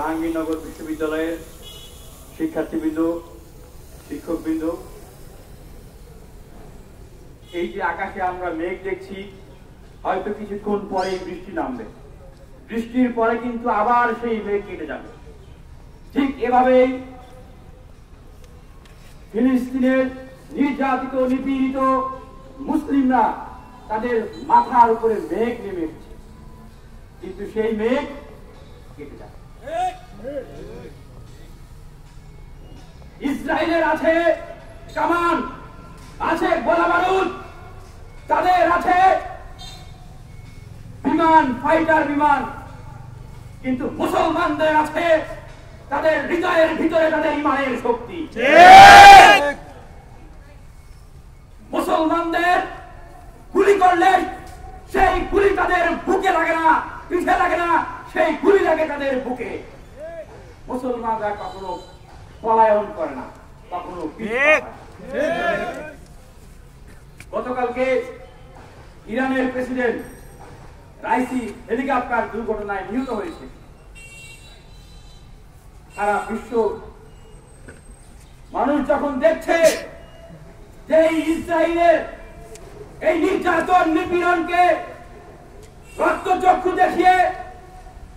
জাহাঙ্গীরনগর বিশ্ববিদ্যালয়ের শিক্ষার্থীবৃন্দ, শিক্ষকবৃন্দ, এই যে আকাশে আমরা মেঘ দেখছি, হয়তো কিছুক্ষণ পরেই বৃষ্টি নামবে। বৃষ্টির পরে কিন্তু আবার সেই মেঘ কেটে যাবে। ঠিক এভাবেই ফিলিস্তিনের নির্যাতিত, নিপীড়িত মুসলিমরা তাদের মাথার উপরে মেঘ নেমে এসেছে, কিন্তু সেই মেঘ কেটে যাবে। ইসরায়েলের আছে কামান, আছে গোলা বারুদ, তাদের আছে বিমান, ফাইটার বিমান, কিন্তু মুসলমানদের আছে তাদের হৃদয়ের ভিতরে তাদের ইমানের শক্তি। মুসলমানদের গুলি করলে সেই গুলি তাদের বুকে লাগে না, পিঠে লাগে না, সেই গুলি লাগে তাদের বুকে। মুসলমানরা কখনো পলায়ন করে না, কখনো গতকালকে ইরানের প্রেসিডেন্ট রাইসি হেলিকপ্টার দুর্ঘটনায় নিহত হয়েছে। সারা বিশ্ব মানুষ যখন দেখছে যে ইসরায়েলের এই নির্যাতন, নিপীড়নকে রক্তচক্ষু দেখিয়ে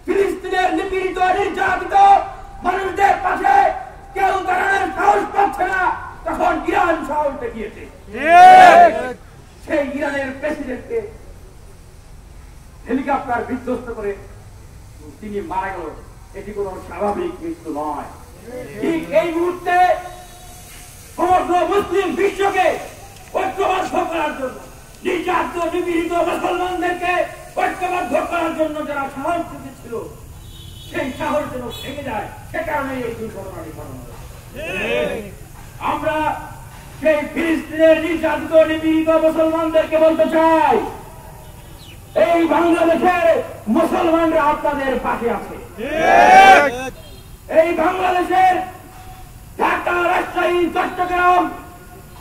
ফিলিস্তিনের নিপীড়িত, নির্যাতিত মানুষদের পাশে কেউ দাঁড়ানোর সাহস পাচ্ছে না, তখন ইরান সাহস দেখিয়েছে। সেই ইরানের প্রেসিডেন্টকে হেলিকপ্টার বিধ্বস্ত করে তিনি মারা গেল। এটি কোন স্বাভাবিক মৃত্যু নয়। ঠিক এই মুহূর্তে সমগ্র মুসলিম বিশ্বকে ঐক্যবদ্ধ করার জন্য, নির্যাতিত, নিপীড়িত মুসলমানদেরকে ঐক্যবদ্ধ করার জন্য যারা সাহস দিয়েছিল, সেই সাহস যেন ভেঙে যায়, সে কারণে এই দুর্ঘটনাটি ঘটানো হয়েছে। আমরা সেই ফিলিস্তিনের নির্যাতিত, নিপীড়িত মুসলমানদেরকে বলতে চাই, এই বাংলাদেশের মুসলমানরা আপনাদের পাশে আছে। এই বাংলাদেশের ঢাকা, রাজশাহী, চট্টগ্রাম,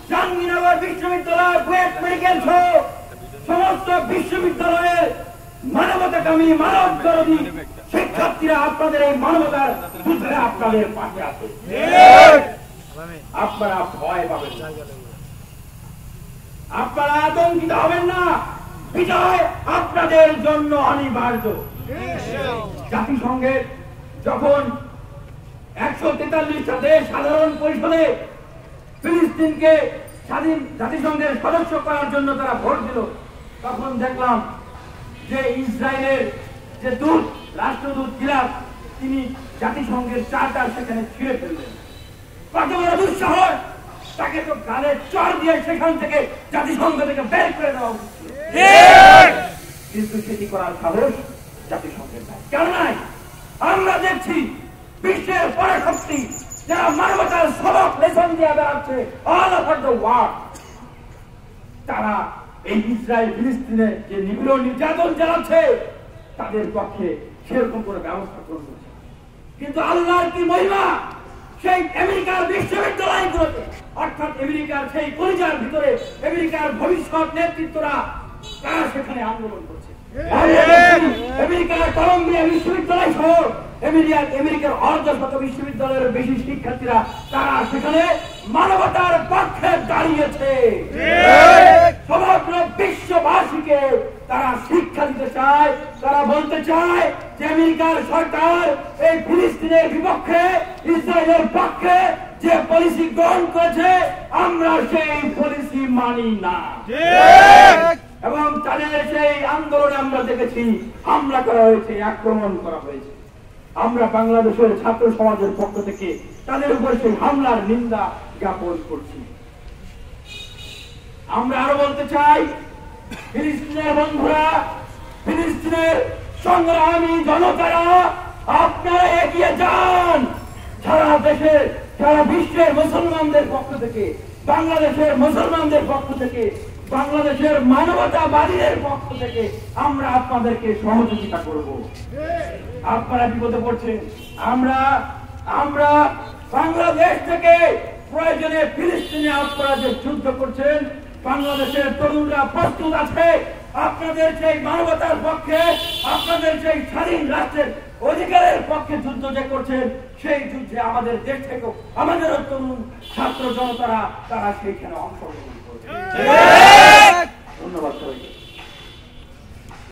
জাহাঙ্গীরনগর বিশ্ববিদ্যালয়, বুয়েট মেডিকেল সহ সমস্ত বিশ্ববিদ্যালয়ের মানবতাকামী, মানব দরদী শিক্ষার্থীরা আপনাদের এই মানবতার বুঝে আপনাদের পাশে আছে। আপনারা ভয় পাবেন না, আপনারা আতঙ্কিত হবেন না, বিজয় আপনাদের জন্য অনিবার্য। জাতিসংঘের যখন 143টা দেশ সাধারণ পরিষদে ফিলিস্তিনকে স্বাধীন জাতিসংঘের সদস্য করার জন্য তারা ভোট দিল, তখন দেখলাম যে ইসরায়েলের যে দূত, রাষ্ট্রদূত গিলাস, তিনি জাতিসংঘের চার্টার সেখানে ছিঁড়ে ফেললেন। কত বড় দুঃসাহস! তাকে তো গালে চড় দিয়ে সেখান থেকে জাতিসংঘ থেকে বের করে দেওয়া উচিত, কিন্তু সেটি করার সাহস জাতিসংঘের নাই। কেন নাই? আমরা দেখছি বিশ্বের পরাশক্তি যারা মানবতার সবক লেসন দিয়ে বেড়াচ্ছে অল ওভার দ্য ওয়ার্ল্ড, তারা এই ইসরায়েল ফিলিস্তিনে যে নিপীড়ন, নির্যাতন চালাচ্ছে তাদের পক্ষে সেরকম করে ব্যবস্থা করছে। কিন্তু আল্লাহর কি মহিমা! সেই আমেরিকার বিশ্ববিদ্যালয়গুলোতে, অর্থাৎ আমেরিকার সেই কলিজার ভিতরে আমেরিকার ভবিষ্যৎ নেতৃত্বরা তারা সেখানে আন্দোলন করছে। আমেরিকার কলম্বিয়া বিশ্ববিদ্যালয় সহ আমেরিকার অর্ধশত বিশ্ববিদ্যালয়ের বেশি শিক্ষার্থীরা তারা সেখানে মানবতার পক্ষে দাঁড়িয়েছে। সমগ্র বিশ্ববাসীকে তারা শিক্ষা দিতে চায়, তারা বলতে চায় যে আমেরিকার সরকার এই ফিলিস্তিনের বিপক্ষে, ইসরায়েলের পক্ষে যে পলিসি গ্রহণ করেছে, আমরা সেই পলিসি মানি না। এবং তাদের সেই আন্দোলনে আমরা দেখেছি হামলা করা হয়েছে, আক্রমণ করা হয়েছে। আমরা বাংলাদেশের ছাত্র সমাজের পক্ষ থেকে তাদের উপর সেই হামলার নিন্দা জ্ঞাপন করছি। আমরা আরো বলতে চাই, ফিলিস্তিনের বন্ধুরা, ফিলিস্তিনের সংগ্রামী জনতারা, আপনারা এগিয়ে যান। সারা দেশের, সারা বিশ্বের মুসলমানদের পক্ষ থেকে, বাংলাদেশের মুসলমানদের পক্ষ থেকে, বাংলাদেশের মানবতাবাদীদের পক্ষ থেকে আমরা আপনাদেরকে সহযোগিতা করব। আপনারা বিপদে পড়ছেন, আমরা বাংলাদেশ থেকে প্রয়োজনে ফিলিস্তিনে আপনারা যে যুদ্ধ করছেন, বাংলাদেশের তরুণরা প্রস্তুত আছে আপনাদের সেই মানবতার পক্ষে, আপনাদের সেই স্বাধীন রাষ্ট্রের অধিকারের পক্ষে যুদ্ধ যে করছেন, সেই যুদ্ধে আমাদের দেশ থেকে আমাদের তরুণ ছাত্র জনতারা তারা সেইখানে অংশগ্রহণ করছে। ধন্যবাদ সবাইকে।